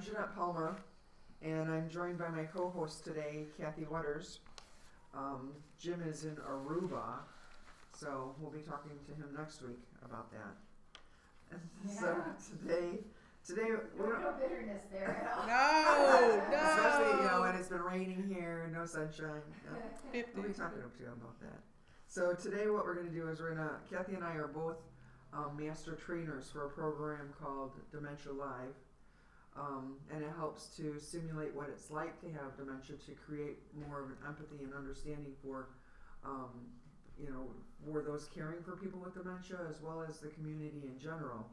Jeanette Palmer, and I'm joined by my co-host today, Kathy Waters. Jim is in Aruba, so we'll be talking to him next week about that. And so today we don't. No bitterness there at all. No. Especially, when it's been raining here, no sunshine. No. 50. We'll be talking to you about that. So today what we're going to do is Kathy and I are both master trainers for a program called Dementia Live. And it helps to simulate what it's like to have dementia, to create more of an empathy and understanding for, for those caring for people with dementia, as well as the community in general.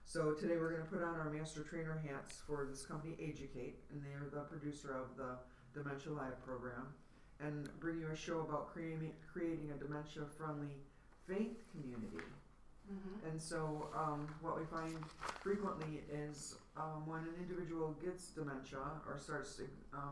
So today we're going to put on our master trainer hats for this company, Educate, and they're the producer of the Dementia Live program, and bring you a show about creating a dementia-friendly faith community. Mm-hmm. And so what we find frequently is when an individual gets dementia or starts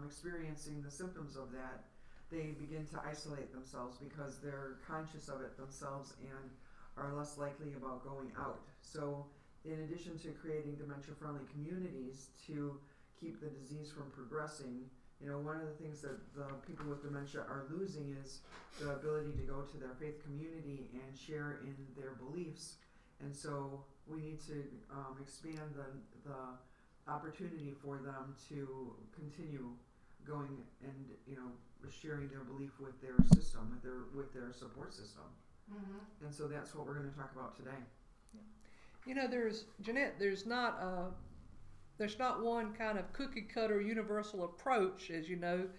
experiencing the symptoms of that, they begin to isolate themselves because they're conscious of it themselves and are less likely about going out. So in addition to creating dementia-friendly communities to keep the disease from progressing, one of the things that the people with dementia are losing is the ability to go to their faith community and share in their beliefs. And so we need to expand the opportunity for them to continue going and sharing their belief with their system, with their support system. Mm-hmm. And so that's what we're going to talk about today. There's not one kind of cookie cutter universal approach, as you know,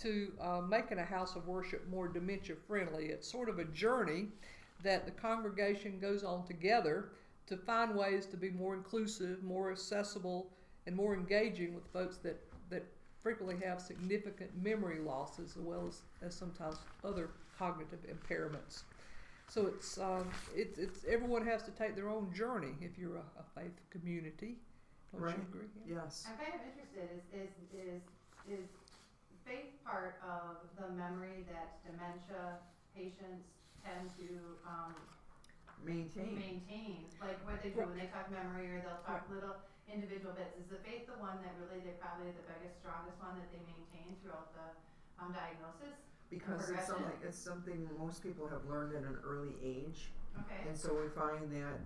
to making a house of worship more dementia friendly. It's sort of a journey that the congregation goes on together to find ways to be more inclusive, more accessible, and more engaging with folks that frequently have significant memory losses, as well as sometimes other cognitive impairments. So it's everyone has to take their own journey if you're a faith community. Don't right. you agree? Yes. I'm kind of interested. Is faith part of the memory that dementia patients tend to maintain? Like what they do when they talk memory, or they'll talk little individual bits. Is the faith the one that really they're probably the biggest, strongest one that they maintain throughout the diagnosis? Because it's something most people have learned at an early age. Okay. And so we find that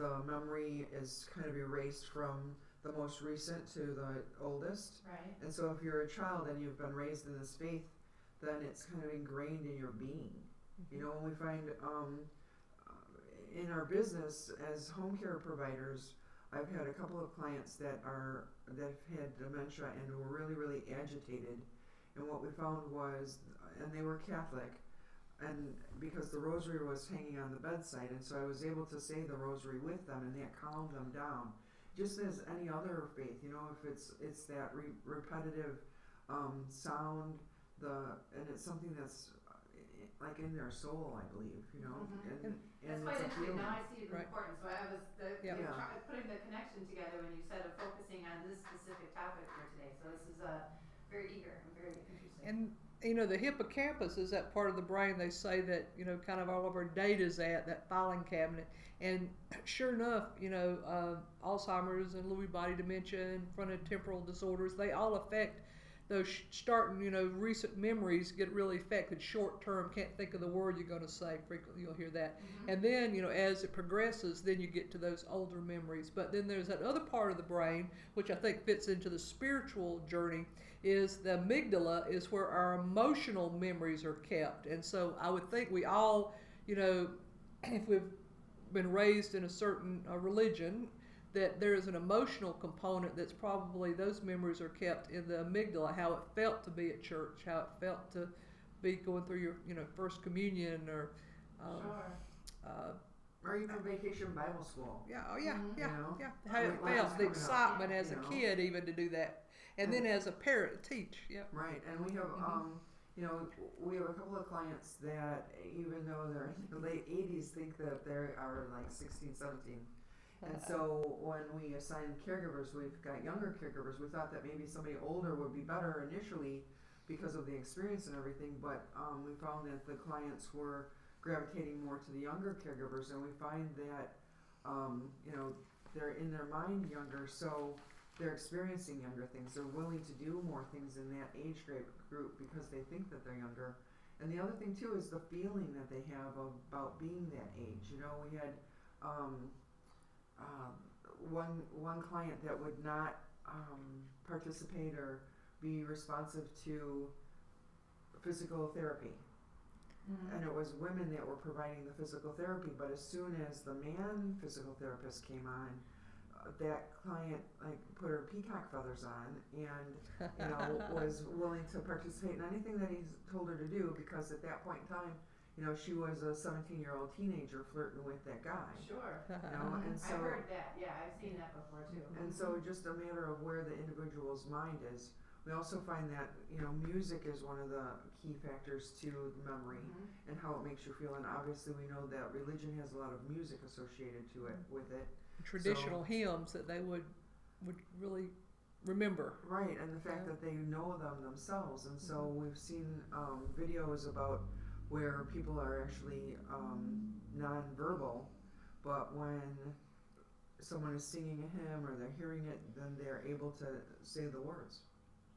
the memory is kind of erased from the most recent to the oldest. Right. And so if you're a child and you've been raised in this faith, then it's kind of ingrained in your being. Mm-hmm. When we find in our business as home care providers, I've had a couple of clients that had dementia and were really, really agitated. And what we found was, and they were Catholic, and because the rosary was hanging on the bedside, and so I was able to say the rosary with them, and that calmed them down. Just as any other faith, if it's that repetitive sound, and it's something that's like in their soul, I believe, Mm-hmm. and that's quite it's interesting. Now I see the right. importance. So I was putting the connection together when you said of focusing on this specific topic for today. So this is very eager and very interesting. And the hippocampus is that part of the brain they say that kind of all of our data's at, that filing cabinet. And sure enough, Alzheimer's and Lewy Body Dementia and frontotemporal disorders, they all affect those starting, recent memories get really affected short term, can't think of the word you're going to say, frequently you'll hear that. Mm-hmm. And then, as it progresses, then you get to those older memories. But then there's that other part of the brain, which I think fits into the spiritual journey, is the amygdala is where our emotional memories are kept. And so I would think we all, if we've been raised in a certain religion, that there is an emotional component that's probably those memories are kept in the amygdala, how it felt to be at church, how it felt to be going through your first communion or or even vacation Bible school. Yeah, oh yeah, Mm-hmm. yeah. How it felt, the excitement as a kid even to do that. And then as a parent to teach. Yeah. Right. And we have we have a couple of clients that even though they're in the late 80s think that they are like 16, 17. And so when we assign caregivers, we've got younger caregivers. We thought that maybe somebody older would be better initially because of the experience and everything, but we found that the clients were gravitating more to the younger caregivers, and we find that they're in their mind younger. So they're experiencing younger things. They're willing to do more things in that age group because they think that they're younger. And the other thing too is the feeling that they have about being that age. You know, we had one client that would not participate or be responsive to physical therapy. And it was women that were providing the physical therapy, but as soon as the man physical therapist came on, that client like put her peacock feathers on and was willing to participate in anything that he told her to do, because at that point in time, she was a 17-year-old teenager flirting with that guy. Sure. And so I've heard that. Yeah, I've seen that before too. And so just a matter of where the individual's mind is. We also find that music is one of the key factors to memory and how it makes you feel. And obviously, we know that religion has a lot of music associated to it with it. Traditional hymns that they would really remember. Right, and the fact that they know them themselves. And so we've seen videos about where people are actually nonverbal, but when someone is singing a hymn or they're hearing it, then they're able to say the words.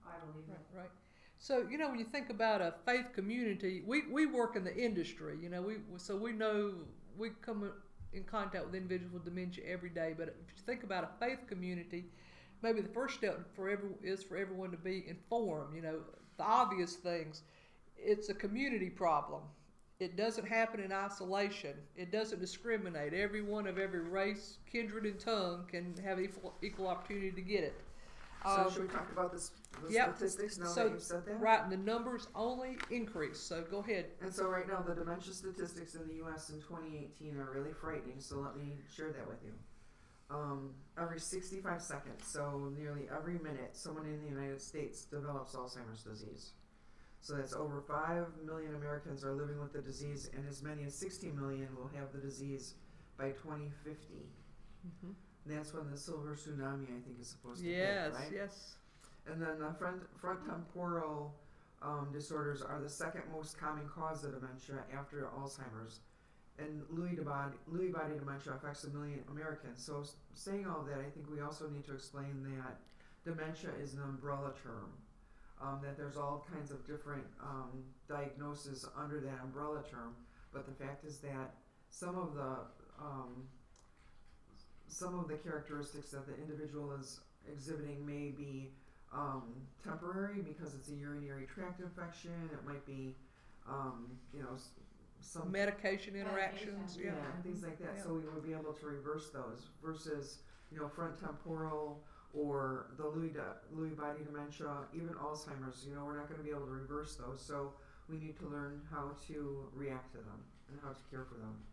I believe it. Right. So when you think about a faith community, we work in the industry. So we know we come in contact with individuals with dementia every day. But if you think about a faith community, maybe the first step is for everyone to be informed. The obvious things. It's a community problem. It doesn't happen in isolation. It doesn't discriminate. Everyone of every race, kindred, and tongue can have equal opportunity to get it. So should we talk about the statistics now that you've said that? Right, and the numbers only increase, so go ahead. And so right now the dementia statistics in the U.S. in 2018 are really frightening, so let me share that with you. Every 65 seconds, so nearly every minute, someone in the United States develops Alzheimer's disease. So that's over 5 million Americans are living with the disease, and as many as 60 million will have the disease by 2050. That's when the silver tsunami, I think, is supposed to hit, right? Yes. And then the frontotemporal disorders are the second most common cause of dementia after Alzheimer's. And Lewy Body Dementia affects 1 million Americans. So saying all that, I think we also need to explain that dementia is an umbrella term. That there's all kinds of different diagnoses under that umbrella term. But the fact is that some of the characteristics that the individual is exhibiting may be temporary because it's a urinary tract infection. It might be, some medication interactions, and things like that. So we would be able to reverse those versus, frontotemporal or the Lewy Body Dementia, even Alzheimer's. We're not going to be able to reverse those. So we need to learn how to react to them and how to care for them.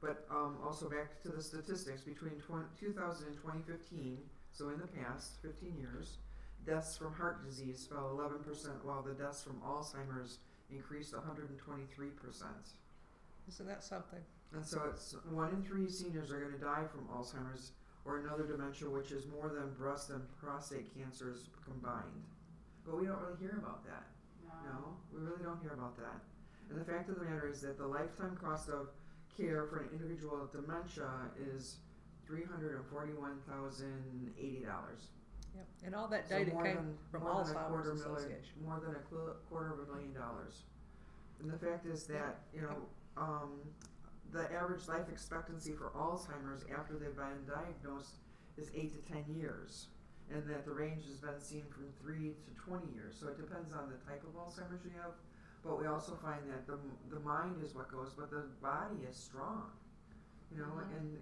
But also back to the statistics, between 2000 and 2015, so in the past 15 years, deaths from heart disease fell 11%, while the deaths from Alzheimer's increased 123%. Isn't that something? And so it's 1 in 3 seniors are going to die from Alzheimer's or another dementia, which is more than breast and prostate cancers combined. But we don't really hear about that. No, we really don't hear about that. And the fact of the matter is that the lifetime cost of care for an individual with dementia is $341,080. Yep. And all that data came from Alzheimer's Association. More than $250,000. And the fact is that the average life expectancy for Alzheimer's after they've been diagnosed is 8 to 10 years, and that the range has been seen from 3 to 20 years. So it depends on the type of Alzheimer's you have. But we also find that the mind is what goes, but the body is strong, and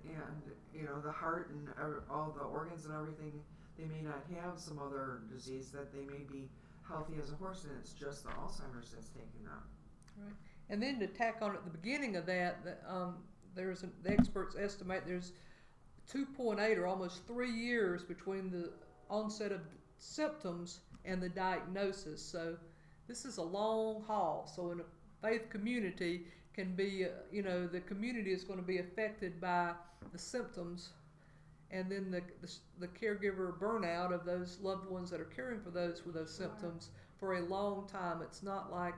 the heart and all the organs and everything. They may not have some other disease, that they may be healthy as a horse, and it's just the Alzheimer's that's taking them. Right. And then to tack on at the beginning of that, the experts estimate there's 2.8 or almost 3 years between the onset of symptoms and the diagnosis. So this is a long haul. So in a faith community can be, the community is going to be affected by the symptoms, and then the caregiver burnout of those loved ones that are caring for those with those symptoms for a long time. It's not like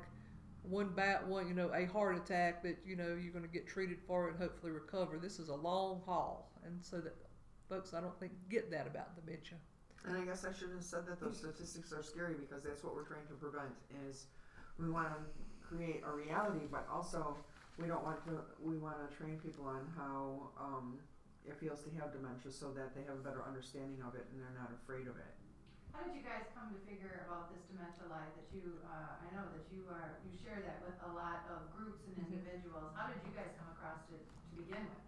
a heart attack that you're going to get treated for and hopefully recover. This is a long haul, and so that folks, I don't think, get that about dementia. And I guess I shouldn't have said that those statistics are scary, because that's what we're trying to prevent, is we want to create a reality, but also we want to train people on how it feels to have dementia, so that they have a better understanding of it and they're not afraid of it. How did you guys come to figure about this Dementia Live that you, I know that you share that with a lot of groups and individuals. How did you guys come across it to begin with?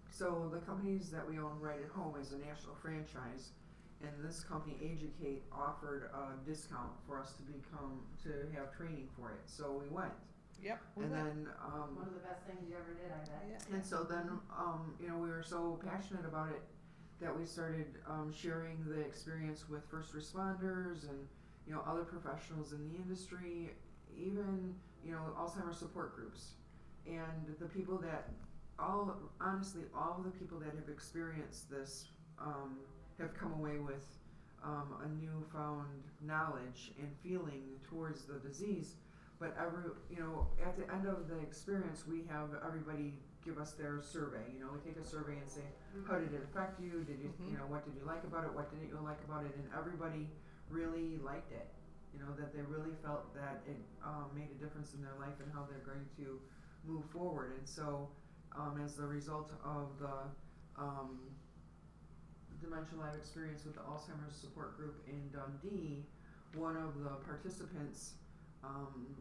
So the companies that we own right at home is a national franchise, and this company Educate offered a discount for us to have training for it. So we went. Yep. And then One of the best things you ever did, I bet. Yeah. and so then we were so passionate about it that we started sharing the experience with first responders and other professionals in the industry, even Alzheimer's support groups, and the people that honestly all the people that have experienced this have come away with a newfound knowledge and feeling towards the disease. But at the end of the experience, we have everybody give us their survey. We take a survey and say, how did it affect you? Did you, what did you like about it? What didn't you like about it? And everybody really liked it. That they really felt that it made a difference in their life and how they're going to move forward. And so, as the result of the Dementia Live experience with the Alzheimer's support group in Dundee, one of the participants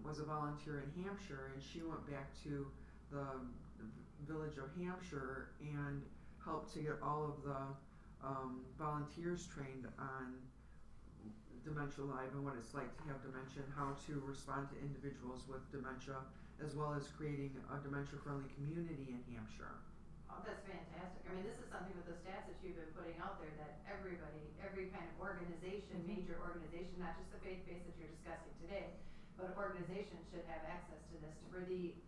was a volunteer in Hampshire, and she went back to the village of Hampshire and helped to get all of the volunteers trained on Dementia Live and what it's like to have dementia and how to respond to individuals with dementia, as well as creating a dementia-friendly community in Hampshire. Oh, that's fantastic. I mean, this is something with the stats that you've been putting out there that everybody, every kind of organization, major organization, not just the faith-based that you're discussing today, but organizations should have access to this for the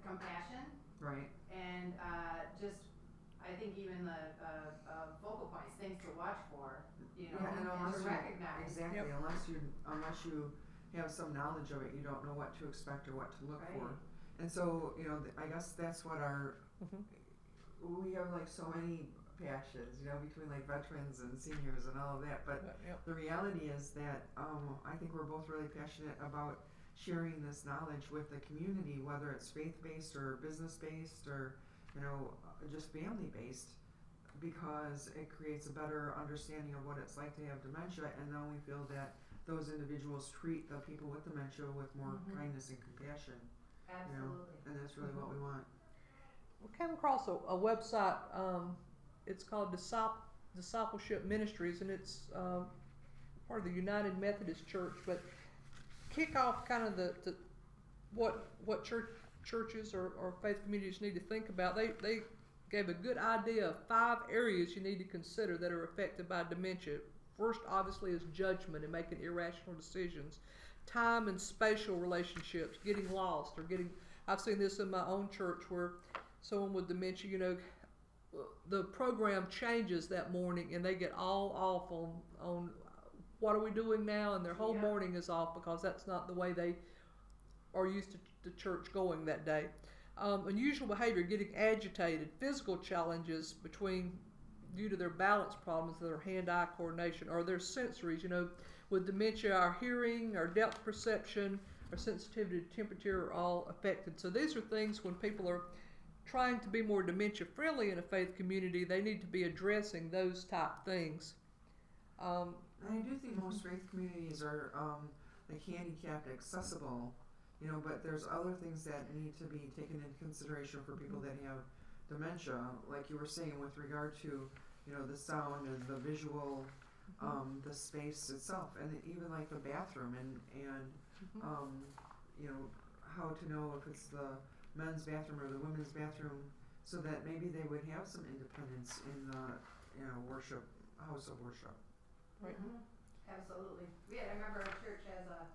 compassion, Right. and just I think even the focal points, things to watch for, And and unless to recognize. exactly, Yep. unless you have some knowledge of it, you don't know what to expect or what to look Right. for. And so, I guess that's what we have like so many passions, between like veterans and seniors and all of that. But Yep. the reality is that I think we're both really passionate about sharing this knowledge with the community, whether it's faith-based or business-based or just family-based, because it creates a better understanding of what it's like to have dementia, and then we feel that those individuals treat the people with dementia with more kindness and compassion. Absolutely. And that's really what we want. We came across a website. It's called Discipleship Ministries, and it's part of the United Methodist Church. But kick off kind of the what churches or faith communities need to think about. They gave a good idea of 5 areas you need to consider that are affected by dementia. First, obviously, is judgment and making irrational decisions. Time and spatial relationships, getting lost or I've seen this in my own church where someone with dementia, the program changes that morning and they get all off on what are we doing now, and their whole morning is off because that's not the way they are used to church going that day. Unusual behavior, getting agitated, physical challenges due to their balance problems, their hand-eye coordination, or their sensories. With dementia, our hearing, our depth perception, our sensitivity to temperature are all affected. So these are things when people are trying to be more dementia-friendly in a faith community, they need to be addressing those type things. And I do think most faith communities are like handicapped accessible, but there's other things that need to be taken into consideration for people that have dementia, like you were saying with regard to the sound and the visual, the space itself, and even like the bathroom and how to know if it's the men's bathroom or the women's bathroom, so that maybe they would have some independence in the house of worship. Right. Absolutely. I remember our church has a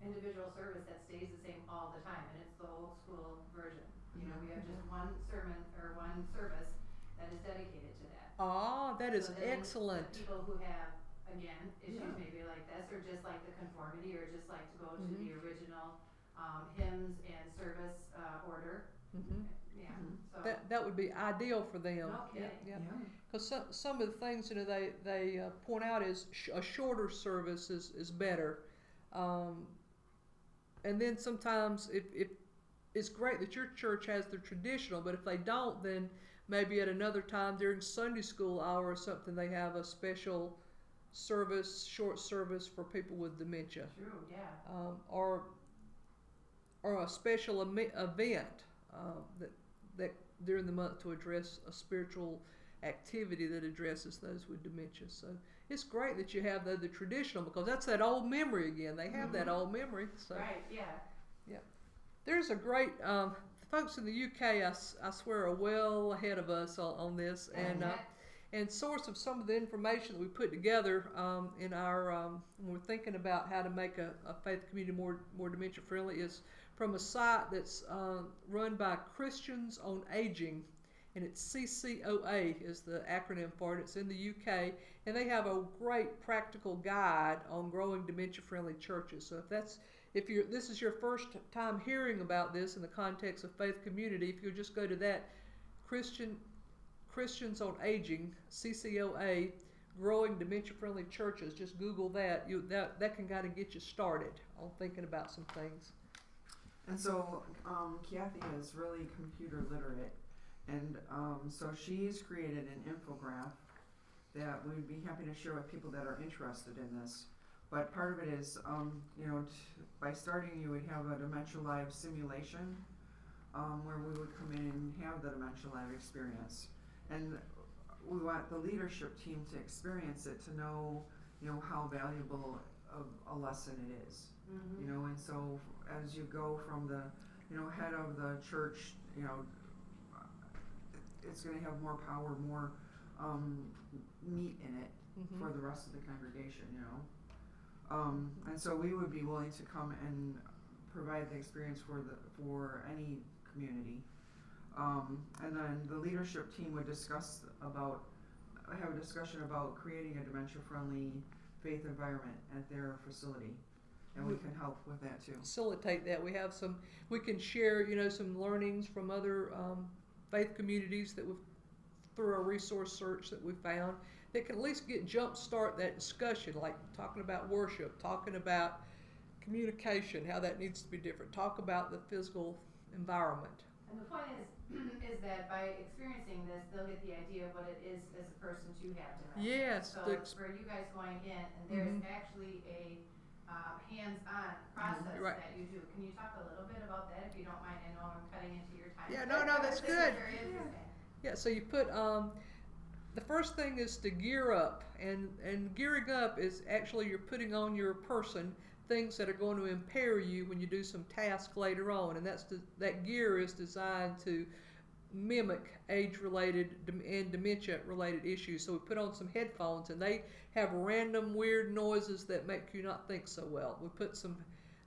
individual service that stays the same all the time, and it's the old school version. We have just one sermon or one service that is dedicated to that. Ah, that is So then excellent. the people who have, again, issues maybe like this, or just like the conformity, or just like to go to the original hymns and service order, Yeah, Mhm. so. That would be ideal for them. No kidding. Yeah. Yeah. Because some of the things, you know, they point out is a shorter service is better. Um, and then sometimes if it's great that your church has the traditional, but if they don't, then maybe at another time during Sunday school hour or something, they have a special service, short service for people with dementia, True, yeah. or a special event that during the month to address a spiritual activity that addresses those with dementia. So it's great that you have the traditional, because that's that old memory again. They have that old memory. So Right, yeah. there's a great folks in the UK. I swear are well ahead of us on this, and source of some of the information that we put together in our when we're thinking about how to make a faith community more dementia friendly is from a site that's run by Christians on Aging, and it's CCOA is the acronym for it. It's in the UK, and they have a great practical guide on growing dementia friendly churches. So if this is your first time hearing about this in the context of faith community, if you'll just go to that Christians on Aging, CCOA, growing dementia friendly churches, just Google that. That can kind of get you started on thinking about some things. And so Kathy is really computer literate, and so she's created an infograph that we'd be happy to share with people that are interested in this. But part of it is, by starting, you would have a Dementia Live simulation where we would come in and have the Dementia Live experience. And we want the leadership team to experience it, to know, how valuable of a lesson it is. Mm-hmm. And so as you go from the, head of the church, it's going to have more power, more meat in it for the rest of the congregation, and so we would be willing to come and provide the experience for any community. And then the leadership team would have a discussion about creating a dementia-friendly faith environment at their facility, and we can help with that too. Facilitate that. We can share, some learnings from other faith communities that through our resource search that we found that can at least jumpstart that discussion, like talking about worship, talking about communication, how that needs to be different, talk about the physical environment. And the point is that by experiencing this, they'll get the idea of what it is as a person to have dementia. Yes. So for you guys going in, and there's actually a hands-on process that you do. Can you talk a little bit about that, if you don't mind? I know I'm cutting into your time. Yeah, no, that's good. Very interesting. Yeah, so you put the first thing is to gear up, and gearing up is actually you're putting on your person things that are going to impair you when you do some tasks later on, and that gear is designed to mimic age-related and dementia-related issues. So we put on some headphones, and they have random weird noises that make you not think so well. We put some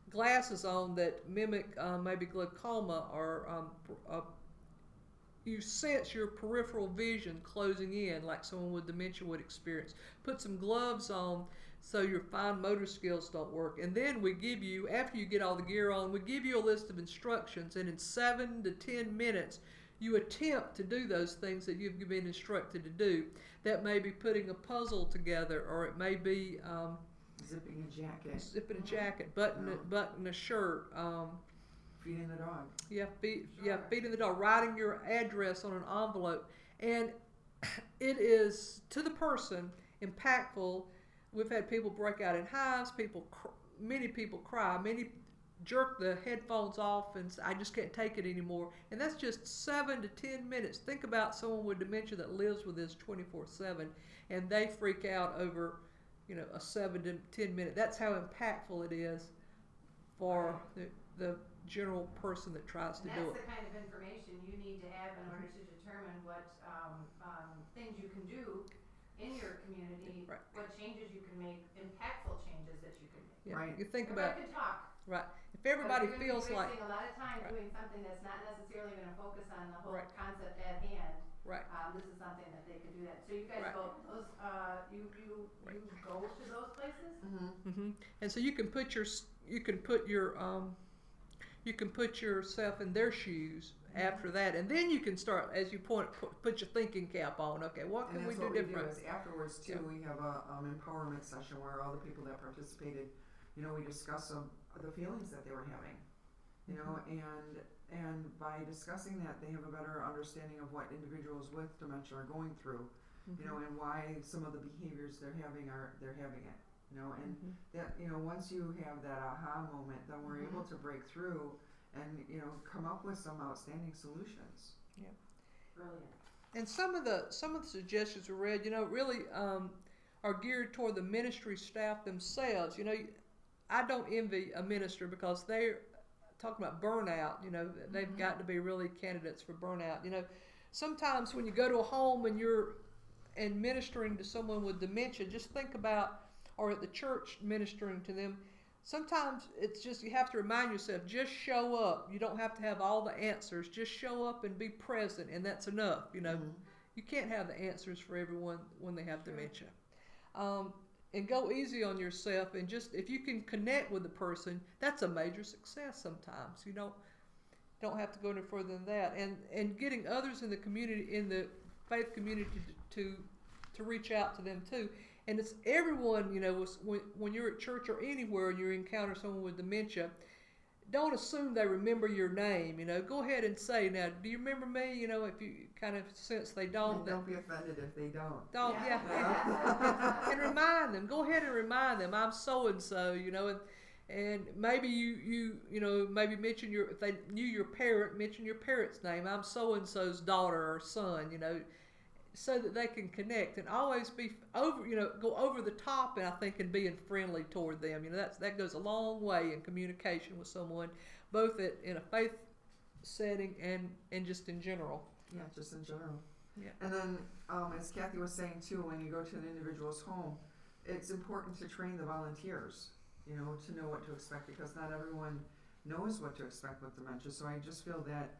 glasses on that mimic maybe glaucoma, or you sense your peripheral vision closing in like someone with dementia would experience. Put some gloves on so your fine motor skills don't work. And then we give you, after you get all the gear on, we give you a list of instructions, and in 7 to 10 minutes you attempt to do those things that you've been instructed to do. That may be putting a puzzle together, or it may be zipping a jacket, button a shirt, feeding the dog. Feeding the dog, writing your address on an envelope. And it is, to the person, impactful. We've had people break out in hives, many people cry, many jerk the headphones off and say, I just can't take it anymore. And that's just 7 to 10 minutes. Think about someone with dementia that lives with this 24/7, and they freak out over, a 7 to 10 minute. That's how impactful it is for the general person that tries to do it. That's the kind of information you need to have in order to determine what things you can do in your community, what changes you can make, impactful changes that you can make. Yeah. Right. You think Everybody about can talk. Right. If everybody but feels you're like wasting a lot of time doing something that's not necessarily going to focus on the whole Right. concept at hand. right. This is something that they can do that. So you guys Right. go those you go to those places? Mm-hmm. And so you can put your you can put yourself in their shoes after that, and then you can start, as you put your thinking cap on. Okay, what can And we that's do what we different? do is afterwards too, Yeah. we have a empowerment session where all the people that participated, you know, we discuss the feelings that they were having, you know, and by discussing that, they have a better understanding of what individuals with dementia are going through, you know, and why some of the behaviors they're having it, you know, and that, you know, once you have that aha moment, then we're able to break through and, you know, come up with some outstanding solutions. Yeah. Brilliant. And some of the suggestions we read, you know, really are geared toward the ministry staff themselves. You know, I don't envy a minister because they're talking about burnout. You know, they've got to be really candidates for burnout. You know, sometimes when you go to a home and you're ministering to someone with dementia, just think about, or at the church ministering to them, sometimes it's just, you have to remind yourself, just show up. You don't have to have all the answers. Just show up and be present, and that's enough. You know, you can't have the answers for everyone when they have dementia. And go easy on yourself, and just, if you can connect with the person, that's a major success sometimes. You don't have to go any further than that. And getting others in the community, in the faith community, to reach out to them too. And it's everyone, you know, when you're at church or anywhere and you encounter someone with dementia, don't assume they remember your name. You know, go ahead and say, now, do you remember me? You know, if you kind of sense they don't. Don't be offended if they don't. Yeah. And remind them. Go ahead and remind them, I'm so and so. You know, and maybe you know, maybe mention if they knew your parent, mention your parent's name. I'm so and so's daughter or son. You know, so that they can connect, and always be go over the top, and I think in being friendly toward them. You know, that goes a long way in communication with someone, both in a faith setting and just in general. Yeah, just in general. Yeah. And then, as Kathy was saying too, when you go to an individual's home, it's important to train the volunteers, you know, to know what to expect, because not everyone knows what to expect with dementia. So I just feel that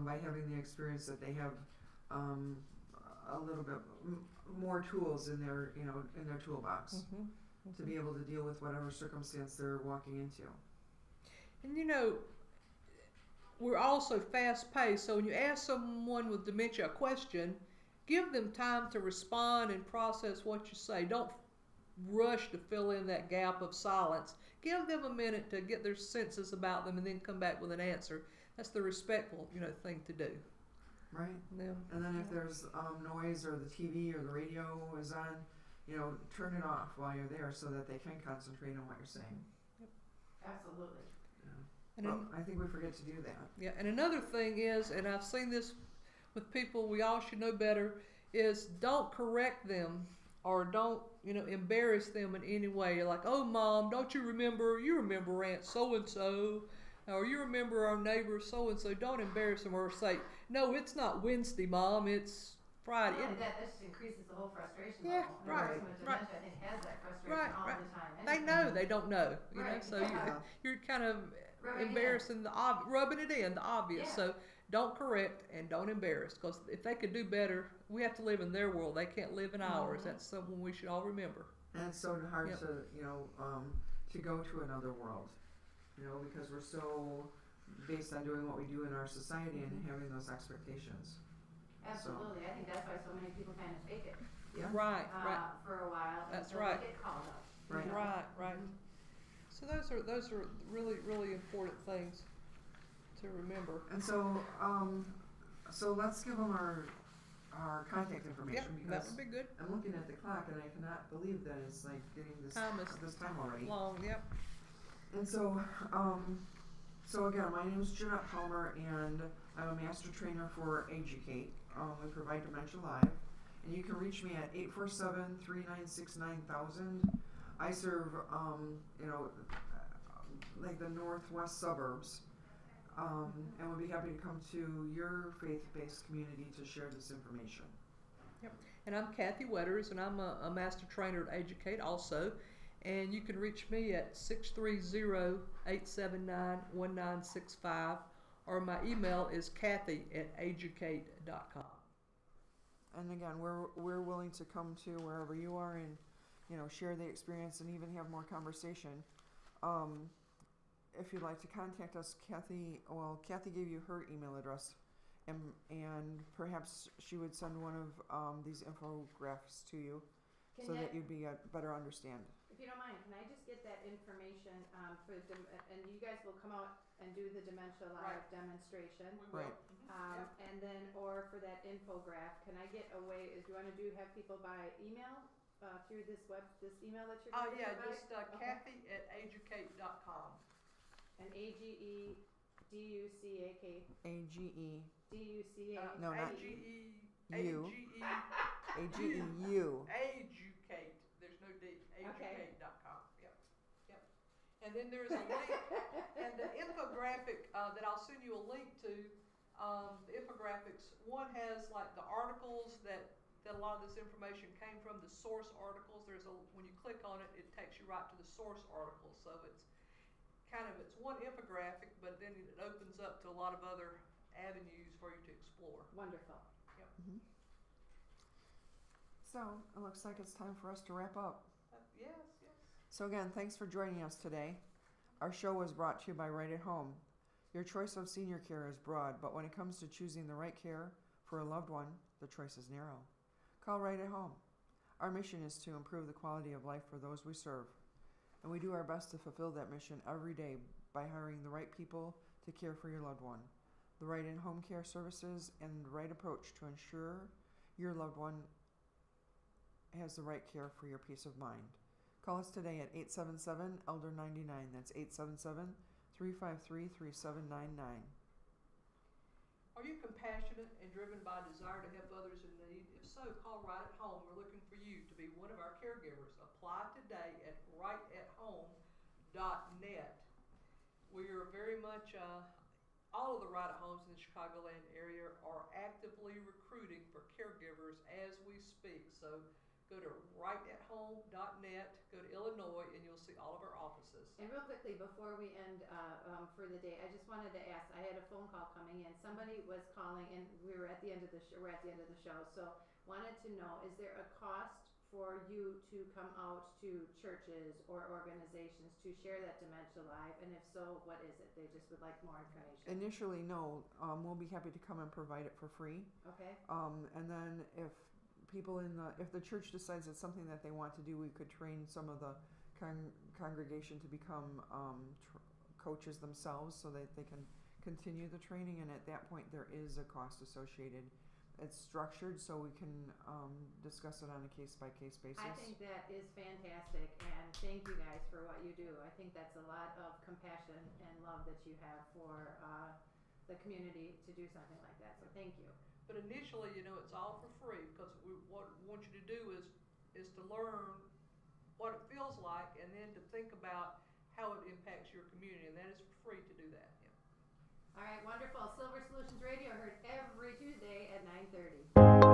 by having the experience that they have a little bit more tools in their toolbox to be able to deal with whatever circumstance they're walking into. And you know, we're also fast paced, so when you ask someone with dementia a question, give them time to respond and process what you say. Don't rush to fill in that gap of silence. Give them a minute to get their senses about them and then come back with an answer. That's the respectful, you know, thing to do. Right. Yeah. And then if there's noise, or the TV or the radio is on, you know, turn it off while you're there so that they can concentrate on what you're saying. Yep. Absolutely. Yeah. And well, I think we forget to do that. Yeah, and another thing is, and I've seen this with people, we all should know better, is don't correct them or don't, you know, embarrass them in any way. You're like, oh, Mom, don't you remember Aunt so-and-so, or you remember our neighbor so-and-so. Don't embarrass them, or say, no, it's not Wednesday, Mom, it's Friday. Not only that just increases the whole frustration Yeah, level. right, The person with dementia, I think, has that frustration all the time. They know they don't know, you know, so Yeah. you're kind of Rubbing embarrassing rubbing it in, the obvious. Yeah. So don't correct and don't embarrass, because if they could do better, we have to live in their world. They can't live in ours. That's something we should all remember. And it's so hard to, you know, to go to another world, you know, because we're so based on doing what we do in our society and having those expectations. Absolutely. I think that's why so many people kind of fake it. Yeah. Right. For a while. That's until right. They get called up. Right. You know? Right. So those are really, really important things to remember. And so, so let's give them our contact information, That because would be good. I'm looking at the clock and I cannot believe that it's like getting this time already. Long, yep. And so, so again, my name is Jeanette Palmer, and I'm a master trainer for Educate. We provide Dementia Live, and you can reach me at 847-396-9000. I serve, you know, like the northwest suburbs, and we'll be happy to come to your faith-based community to share this information. Yep. And I'm Kathy Wetters, and I'm a master trainer at Educate also. And you can reach me at 630-879-1965, or my email is kathy@educate.com. And again, we're willing to come to wherever you are and, you know, share the experience and even have more conversation. if you'd like to contact us, Kathy gave you her email address, and perhaps she would send one of these infographics to you so that you'd be better understand. If you don't mind, can I just get that information and you guys will come out and do the Dementia Live demonstration? We will. Right. And then, or for that infograph, can I get a way, do you want to have people by email through this email that you're going to Yeah, provide? just Kathy@ageducate.com. And AGEDUCAK. DUCA. No, not AGE. you. AGE. AGEU. Educate. There's no D. Okay. Educate.com. Yep. And then there's a link, and the infographic that I'll send you a link to. The infographics. One has like the articles that a lot of this information came from. The source articles. When you click on it, it takes you right to the source articles. So it's one infographic, but then it opens up to a lot of other avenues for you to explore. Wonderful. Yep. Mm-hmm. So it looks like it's time for us to wrap up. Yes. So again, thanks for joining us today. Our show was brought to you by Right at Home. Your choice of senior care is broad, but when it comes to choosing the right care for a loved one, the choice is narrow. Call Right at Home. Our mission is to improve the quality of life for those we serve, and we do our best to fulfill that mission every day by hiring the right people to care for your loved one. The right in home care services and the right approach to ensure your loved one has the right care for your peace of mind. Call us today at 877-ELDER-99. That's 877-353-3799. Are you compassionate and driven by a desire to help others in need? If so, call Right at Home. We're looking for you to be one of our caregivers. Apply today at rightathome.net. We are very much, all of the Right at Homes in the Chicagoland area are actively recruiting for caregivers as we speak. So go to rightathome.net, go to Illinois, and you'll see all of our offices. And real quickly, before we end for the day, I just wanted to ask, I had a phone call coming in. Somebody was calling, and we're at the end of the show, so wanted to know, is there a cost for you to come out to churches or organizations to share that Dementia Live? And if so, what is it? They just would like more information. Initially, no. We'll be happy to come and provide it for free. Okay. And then if the church decides it's something that they want to do, we could train some of the congregation to become coaches themselves so that they can continue the training, and at that point there is a cost associated. It's structured so we can discuss it on a case-by-case basis. I think that is fantastic, and thank you guys for what you do. I think that's a lot of compassion and love that you have for the community to do something like that, so thank you. But initially, it's all for free, because what we want you to do is to learn what it feels like, and then to think about how it impacts your community, and that is for free to do that. Yeah. All right, wonderful. Silver Solutions Radio, heard every Tuesday at 9:30.